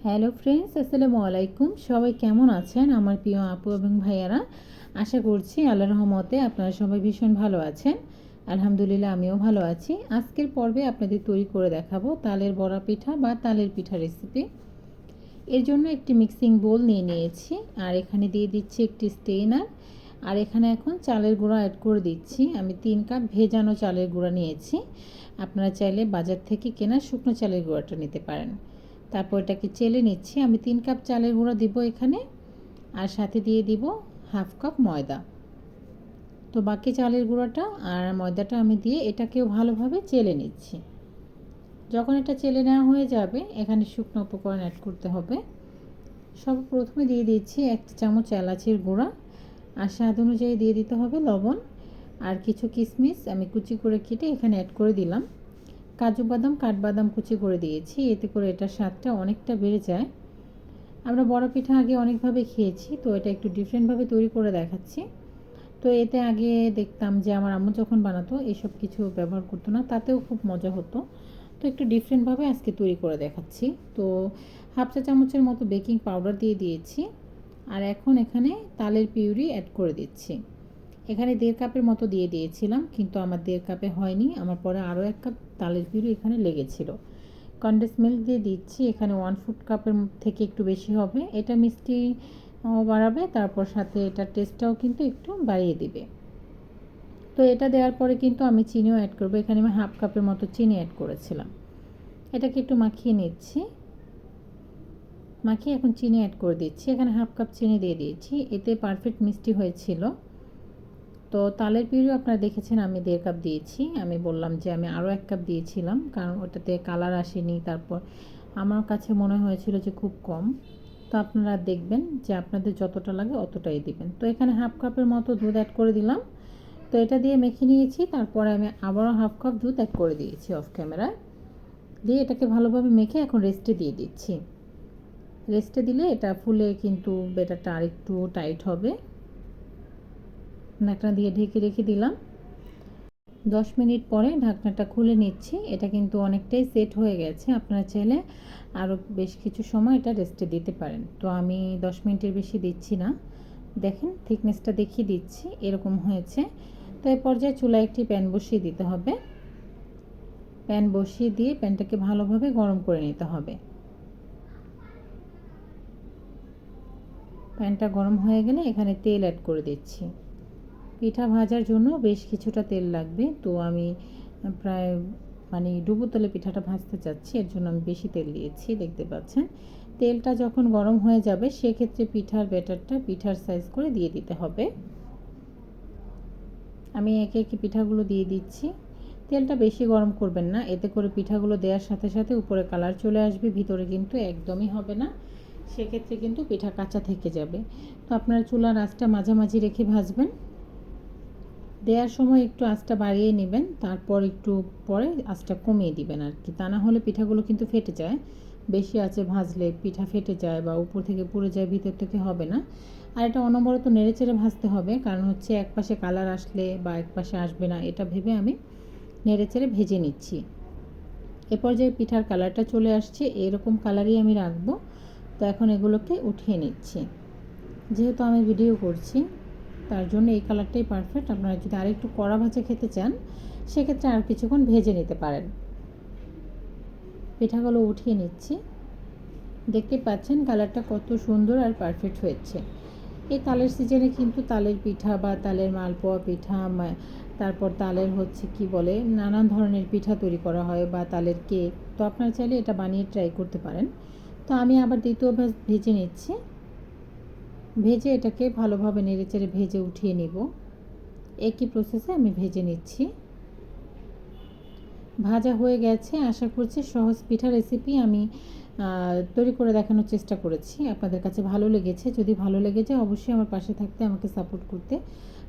Hello friends, আসসালামু আলাইকুম। সবাই কেমন আছেন আমার প্রিয় আপু এবং ভাইয়ারা? আশা করছি আল্লাহর রহমতে আপনারা সবাই ভীষণ ভালো আছেন। আলহামদুলিল্লাহ, আমিও ভালো আছি। আজকের পর্বে আপনাদের তৈরি করে দেখাবো তালের বড়া পিঠা বা তালের পিঠা রেসিপি। এর জন্য একটি মিক্সিং বোল নিয়ে নিয়েছি, আর এখানে দিয়ে দিচ্ছি একটি স্টেইনার। আর এখানে এখন চালের গুঁড়া অ্যাড করে দিচ্ছি। আমি 3 কাপ ভেজানো চালের গুঁড়া নিয়েছি। আপনারা চাইলে বাজার থেকে কেনা শুকনো চালের গুঁড়াটা নিতে পারেন। তারপর এটাকে চেলে নিচ্ছি। আমি 3 কাপ চালের গুঁড়া দিব এখানে, আর সাথে দিয়ে দিব হাফ কাপ ময়দা। তো বাকি চালের গুঁড়াটা আর ময়দাটা আমি দিয়ে এটাকেও ভালোভাবে চেলে নিচ্ছি। যখন এটা চেলে নেওয়া হয়ে যাবে, এখানে শুকনো উপকরণ অ্যাড করতে হবে। সর্বপ্রথমে দিয়ে দিচ্ছি 1 চামচ এলাচের গুঁড়া, আর স্বাদ অনুযায়ী দিয়ে দিতে হবে লবণ, আর কিছু কিশমিশ আমি কুচি করে কেটে এখানে অ্যাড করে দিলাম। কাজু বাদাম, কাঠবাদাম কুচি করে দিয়েছি, এতে করে এটার স্বাদটা অনেকটা বেড়ে যায়। আমরা বড়া পিঠা আগে অনেকভাবে খেয়েছি, তো এটা একটু ডিফারেন্টভাবে তৈরি করে দেখাচ্ছি। তো এতে আগে দেখতাম যে আমার আম্মু যখন বানাতো এসব কিছু ব্যবহার করতো না, তাতেও খুব মজা হতো। তো একটু ডিফারেন্টভাবে আজকে তৈরি করে দেখাচ্ছি। তো হাফ চা চামচের মতো বেকিং পাউডার দিয়ে দিয়েছি, আর এখন এখানে তালের পিউরি অ্যাড করে দিচ্ছি। এখানে 1.5 কাপের মতো দিয়ে দিয়েছিলাম, কিন্তু আমার 1.5 কাপে হয়নি, আমার পরে আরও 1 কাপ তালের পিউরি এখানে লেগেছিল। কনডেন্স মিল্ক দিয়ে দিচ্ছি এখানে 1/4 কাপের থেকে একটু বেশি হবে। এটা মিষ্টি বাড়াবে, তারপর সাথে এটার টেস্টটাও কিন্তু একটু বাড়িয়ে দিবে। তো এটা দেওয়ার পরে কিন্তু আমি চিনিও অ্যাড করবো। এখানে আমি হাফ কাপের মতো চিনি অ্যাড করেছিলাম। এটাকে একটু মাখিয়ে নিচ্ছি। মাখিয়ে এখন চিনি অ্যাড করে দিচ্ছি। এখানে হাফ কাপ চিনি দিয়ে দিয়েছি, এতে পারফেক্ট মিষ্টি হয়েছিল। তো তালের পিউরি আপনারা দেখেছেন আমি 1.5 কাপ দিয়েছি। আমি বললাম যে আমি আরও 1 কাপ দিয়েছিলাম, কারণ ওটাতে কালার আসেনি। তারপর আমার কাছে মনে হয়েছিল যে খুব কম। তো আপনারা দেখবেন যে আপনাদের যতটা লাগে অতটাই দিবেন। তো এখানে হাফ কাপের মতো দুধ অ্যাড করে দিলাম। তো এটা দিয়ে মেখে নিয়েছি। তারপরে আমি আবারও হাফ কাপ দুধ অ্যাড করে দিয়েছি অফ ক্যামেরায়। দিয়ে এটাকে ভালোভাবে মেখে এখন রেস্টে দিয়ে দিচ্ছি। রেস্টে দিলে এটা ফুলে কিন্তু ব্যাটারটা আরেকটু টাইট হবে। ঢাকনা দিয়ে ঢেকে রেখে দিলাম। 10 মিনিট পরে ঢাকনাটা খুলে নিচ্ছি। এটা কিন্তু অনেকটাই সেট হয়ে গেছে। আপনারা চাইলে আরও বেশ কিছু সময় এটা রেস্টে দিতে পারেন। তো আমি 10 মিনিটের বেশি দিচ্ছি না। দেখেন থিকনেসটা দেখিয়ে দিচ্ছি, এরকম হয়েছে। তো এই পর্যায়ে চুলায় একটি প্যান বসিয়ে দিতে হবে। প্যান বসিয়ে দিয়ে প্যানটাকে ভালোভাবে গরম করে নিতে হবে। প্যানটা গরম হয়ে গেলে এখানে তেল অ্যাড করে দিচ্ছি। পিঠা ভাজার জন্য বেশ কিছুটা তেল লাগবে। তো আমি প্রায় ডুবো তেলে পিঠাটা ভাজতে চাচ্ছি, এর জন্য আমি বেশি তেল দিয়েছি। দেখতে পাচ্ছেন তেলটা যখন গরম হয়ে যাবে, সেক্ষেত্রে পিঠার ব্যাটারটা পিঠার সাইজ করে দিয়ে দিতে হবে। আমি একে একে পিঠাগুলো দিয়ে দিচ্ছি। তেলটা বেশি গরম করবেন না, এতে করে পিঠাগুলো দেওয়ার সাথে সাথে উপরে কালার চলে আসবে, ভিতরে কিন্তু একদমই হবে না। সেক্ষেত্রে কিন্তু পিঠা কাঁচা থেকে যাবে। তো আপনার চুলার আঁচটা মাঝামাঝি রেখে ভাজবেন। দেওয়ার সময় একটু আঁচটা বাড়িয়ে নেবেন, তারপর একটু পরে আঁচটা কমিয়ে দিবেন আর কি। তা না হলে পিঠাগুলো কিন্তু ফেটে যায়। বেশি আঁচে ভাজলে পিঠা ফেটে যায় বা উপর থেকে পুড়ে যায়, ভিতর থেকে হবে না। আর এটা অনবরত নেড়েচেড়ে ভাজতে হবে, কারণ হচ্ছে এক পাশে কালার আসলে বা এক পাশে আসবে না, এটা ভেবে আমি নেড়েচেড়ে ভেজে নিচ্ছি। এ পর্যায়ে পিঠার কালারটা চলে আসছে, এরকম কালারই আমি রাখবো। তো এখন এগুলোকে উঠিয়ে নিচ্ছি। যেহেতু আমি ভিডিও করছি, তার জন্য এই কালারটাই পারফেক্ট। আপনারা যদি আরেকটু কড়া ভাজা খেতে চান, সেক্ষেত্রে আর কিছুক্ষণ ভেজে নিতে পারেন। পিঠাগুলো উঠিয়ে নিচ্ছি। দেখতে পাচ্ছেন কালারটা কত সুন্দর আর পারফেক্ট হয়েছে। এই তালের সিজনে কিন্তু তালের পিঠা বা তালের মালপোয়া পিঠা, তারপর তালের হচ্ছে কি বলে নানান ধরনের পিঠা তৈরি করা হয়, বা তালের কেক। তো আপনারা চাইলে এটা বানিয়ে ট্রাই করতে পারেন। তো আমি আবার দ্বিতীয়বার ভেজে নিচ্ছি। ভেজে এটাকে ভালোভাবে নেড়েচেড়ে ভেজে উঠিয়ে নিব। একই প্রসেসে আমি ভেজে নিচ্ছি। ভাজা হয়ে গেছে। আশা করছি সহজ পিঠা রেসিপি আমি তৈরি করে দেখানোর চেষ্টা করেছি, আপনাদের কাছে ভালো লেগেছে। যদি ভালো লেগে যায় অবশ্যই আমার পাশে থাকতে, আমাকে সাপোর্ট করতে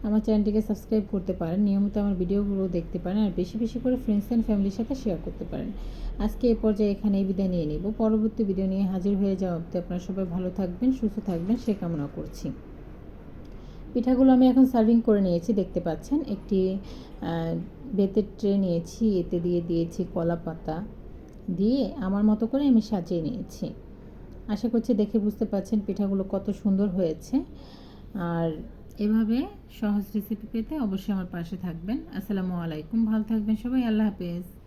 আমার চ্যানেলটিকে সাবস্ক্রাইব করতে পারেন, নিয়মিত আমার ভিডিওগুলো দেখতে পারেন, আর বেশি বেশি করে ফ্রেন্ডস অ্যান্ড ফ্যামিলির সাথে শেয়ার করতে পারেন। আজকে এই পর্যায়ে এখানেই বিদায় নিয়ে নিব। পরবর্তী ভিডিও নিয়ে হাজির হয়ে যাওয়া অবধি আপনারা সবাই ভালো থাকবেন, সুস্থ থাকবেন সে কামনা করছি। পিঠাগুলো আমি এখন সার্ভিং করে নিয়েছি। দেখতে পাচ্ছেন একটি বেতের ট্রে নিয়েছি, এতে দিয়ে দিয়েছি কলা পাতা, দিয়ে আমার মতো করে আমি সাজিয়ে নিয়েছি। আশা করছি দেখে বুঝতে পারছেন পিঠাগুলো কত সুন্দর হয়েছে। আর এভাবে সহজ রেসিপি পেতে অবশ্যই আমার পাশে থাকবেন। আসসালামু আলাইকুম, ভালো থাকবেন সবাই, আল্লাহ হাফেজ।